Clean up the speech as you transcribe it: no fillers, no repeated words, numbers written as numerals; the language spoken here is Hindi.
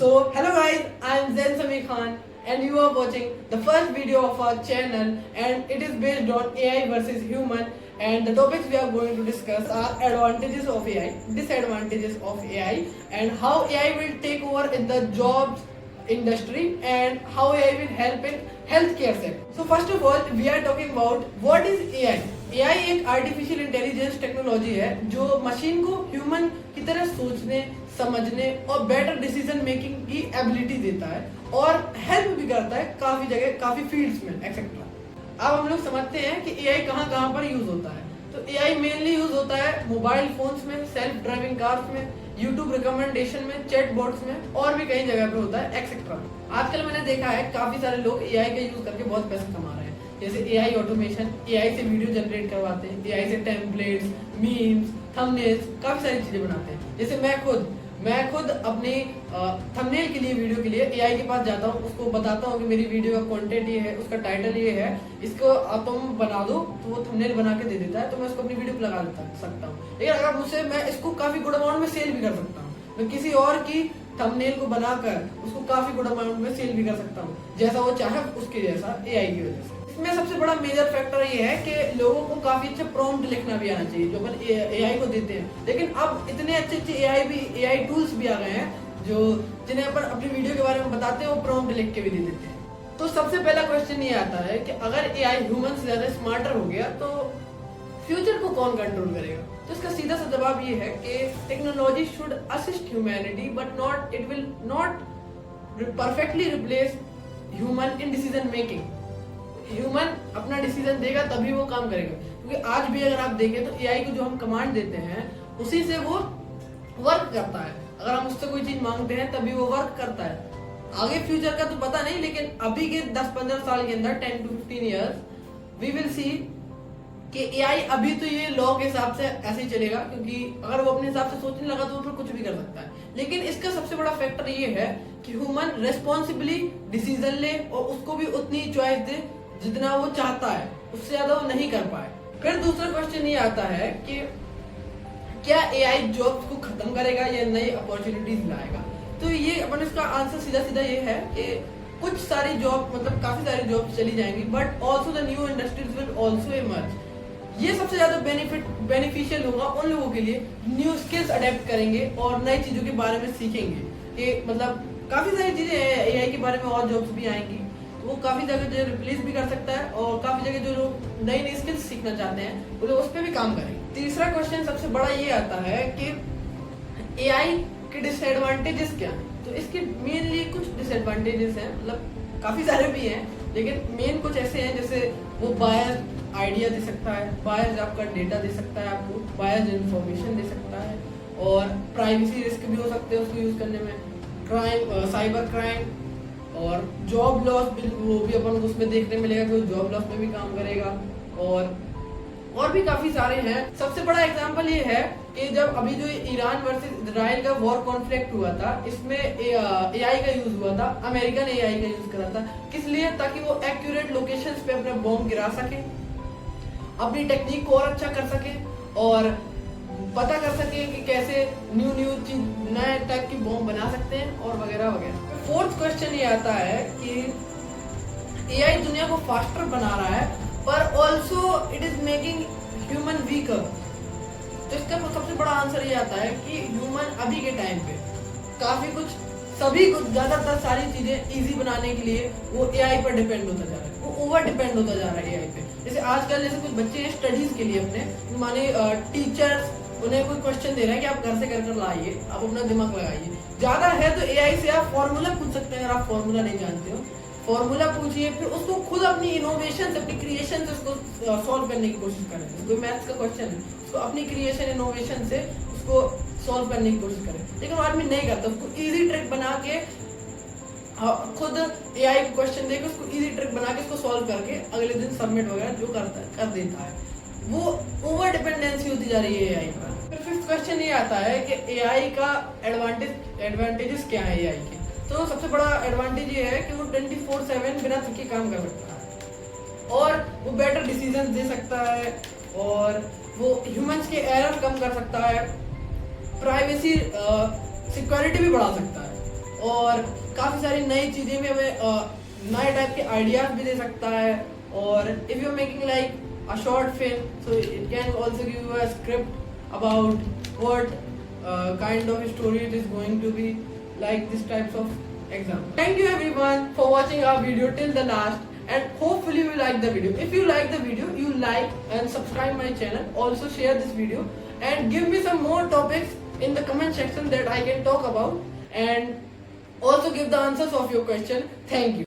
So, hello guys, I am Zain Sami Khan and you are watching the first video of our channel and it is based on AI versus human, and the topics we are going to discuss are advantages of AI, disadvantages of AI, and how AI will take over in the jobs industry and how AI will help in healthcare sector. So first of all we are talking about what is AI. AI एक आर्टिफिशियल इंटेलिजेंस टेक्नोलॉजी है जो मशीन को ह्यूमन की तरह सोचने, समझने और बेटर डिसीजन मेकिंग की एबिलिटी देता है और हेल्प भी करता है काफी जगह, काफी फील्ड्स में एक्सेट्रा। अब हम लोग समझते हैं कि एआई कहाँ कहाँ पर यूज होता है। तो एआई मेनली यूज होता है मोबाइल फोन्स में, सेल्फ ड्राइविंग कार्स में, यूट्यूब रिकमेंडेशन में, चैट बोट्स में और भी कई जगह पे होता है एक्सेट्रा। आजकल मैंने देखा है काफी सारे लोग एआई का यूज करके बहुत पैसे कमा रहे हैं, जैसे एआई ऑटोमेशन, एआई से वीडियो जनरेट करवाते हैं, एआई से टेम्पलेट्स, मीम्स, थंबनेल्स, काफी सारी चीजें बनाते हैं। जैसे मैं खुद अपने थंबनेल के लिए, वीडियो के लिए एआई के पास जाता हूँ, उसको बताता हूँ कि मेरी वीडियो का कंटेंट ये है, उसका टाइटल ये है, इसको तुम बना दो, तो वो थंबनेल बना के दे देता है, तो मैं उसको अपनी वीडियो पे लगा सकता हूँ। लेकिन अगर मुझसे, मैं इसको काफी गुड अमाउंट में सेल भी कर सकता हूँ, मैं किसी और की थंबनेल को बनाकर उसको काफी गुड अमाउंट में सेल भी कर सकता हूँ, जैसा वो चाहे उसके जैसा, एआई की वजह से। इसमें सबसे बड़ा मेजर फैक्टर ये है कि लोगों को काफी अच्छे प्रॉम्प्ट लिखना भी आना चाहिए जो अपन एआई को देते हैं। लेकिन अब इतने अच्छे एआई टूल्स भी आ गए हैं जो जिन्हें अपन अपनी वीडियो के बारे में बताते हैं, वो प्रॉम्प्ट लिख के भी दे देते हैं। तो सबसे पहला क्वेश्चन ये आता है कि अगर एआई ह्यूमन से ज्यादा स्मार्टर हो गया तो फ्यूचर को कौन कंट्रोल करेगा? तो इसका सीधा सा जवाब ये है कि technology should assist humanity but it will not perfectly replace human in decision making. Human अपना डिसीजन देगा तभी वो काम करेगा, क्योंकि आज भी अगर आप देखें तो एआई को जो हम कमांड देते हैं उसी से वो वर्क करता है। अगर हम उससे कोई चीज मांगते हैं तभी वो वर्क करता है। आगे फ्यूचर का तो पता नहीं, लेकिन अभी के 10-15 साल के अंदर 10 to 15 years we will see कि एआई अभी तो ये लॉ के हिसाब से ऐसे ही चलेगा, क्योंकि अगर वो अपने हिसाब से सोचने लगा तो वो फिर कुछ भी कर सकता है। लेकिन इसका सबसे बड़ा फैक्टर ये है कि ह्यूमन रेस्पॉन्सिबली डिसीजन ले और उसको भी उतनी चॉइस दे जितना वो चाहता है, उससे ज्यादा वो नहीं कर पाए। फिर दूसरा क्वेश्चन ये आता है कि क्या एआई जॉब्स को खत्म करेगा या नई अपॉर्चुनिटीज लाएगा? तो ये अपन इसका आंसर सीधा ये है कि कुछ सारी जॉब, मतलब काफी सारी जॉब चली जाएंगी, but also the new industries will also emerge. ये सबसे ज्यादा बेनिफिशियल होगा उन लोगों के लिए न्यू स्किल्स अडेप्ट करेंगे और नई चीजों के बारे में सीखेंगे। कि मतलब काफी सारी चीजें एआई के बारे में और जॉब्स भी आएंगी, वो काफी जगह जो रिप्लेस भी कर सकता है और काफी जगह जो लोग नई स्किल्स सीखना चाहते हैं वो लोग उस पर भी काम करेंगे। तीसरा क्वेश्चन सबसे बड़ा ये आता है कि एआई के डिसएडवांटेजेस क्या हैं? तो इसके मेनली कुछ डिसएडवांटेजेस हैं, मतलब काफी सारे भी हैं, लेकिन मेन कुछ ऐसे हैं जैसे वो बायस्ड आइडिया दे सकता है, बायस्ड आपका डेटा दे सकता है, आपको बायस्ड इंफॉर्मेशन दे सकता है, और प्राइवेसी रिस्क भी हो सकते हैं उसको यूज करने में, क्राइम, साइबर क्राइम और जॉब लॉस भी, वो भी अपन उसमें देखने मिलेगा कि वो जॉब लॉस में भी काम करेगा, और भी काफी सारे हैं। सबसे बड़ा एग्जांपल ये है कि जब अभी जो ईरान वर्सेस इजराइल का वॉर कॉन्फ्लिक्ट हुआ था, इसमें एआई का यूज हुआ था, अमेरिका ने एआई का यूज करा था। किस लिए? ताकि वो एक्यूरेट लोकेशंस पे अपना बॉम्ब गिरा सके, अपनी टेक्निक को और अच्छा कर सके और पता कर सके कि कैसे न्यू चीज, नए टाइप की बॉम्ब बना सकते हैं और वगैरह वगैरह। फोर्थ क्वेश्चन ये आता है कि एआई दुनिया को फास्टर बना रहा है पर also it is making human weaker. तो इसका सबसे बड़ा आंसर ये आता है कि ह्यूमन अभी के टाइम पे सभी कुछ ज्यादातर सारी चीजें इजी बनाने के लिए वो एआई पर डिपेंड होता जा रहा है, वो ओवर डिपेंड होता जा रहा है एआई पे। जैसे आजकल जैसे कुछ बच्चे हैं स्टडीज के लिए अपने, माने टीचर्स उन्हें कोई क्वेश्चन दे रहा है कि आप घर से कर लाइए, आप अपना दिमाग लगाइए। ज्यादा है तो एआई से आप फॉर्मूला पूछ सकते हैं, अगर आप फॉर्मूला नहीं जानते हो फॉर्मूला पूछिए, फिर उसको खुद अपनी इनोवेशन से, अपनी क्रिएशन से उसको सॉल्व करने की कोशिश करें। कोई मैथ्स का क्वेश्चन है, उसको अपनी क्रिएशन, इनोवेशन से उसको सॉल्व करने की कोशिश करें। लेकिन वो आदमी नहीं करता, उसको इजी ट्रिक बना के खुद एआई को क्वेश्चन देके उसको इजी ट्रिक बना के उसको सॉल्व करके अगले दिन सबमिट वगैरह जो करता है कर देता है। वो ओवर डिपेंडेंसी होती जा रही है एआई पर। फिर फिफ्थ क्वेश्चन ये आता है कि एआई का एडवांटेजेस क्या है एआई के? तो सबसे बड़ा एडवांटेज ये है कि वो 24/7 बिना थके काम कर सकता है और वो बेटर डिसीजन दे सकता है और वो ह्यूमंस के एरर कम कर सकता है, प्राइवेसी सिक्योरिटी भी बढ़ा सकता है और काफ़ी सारी नई चीज़ें भी हमें नए टाइप के आइडियाज भी दे सकता है। और if you making like a short film, so it can also give you a script about what kind of story it is going to be, like this types of example. Thank you everyone for watching our video till the last, and hopefully you like the video. If you like the video, you like and subscribe my channel. Also share this video and give me some more topics in the comment section that I can talk about, and also give the answers of your question. Thank you.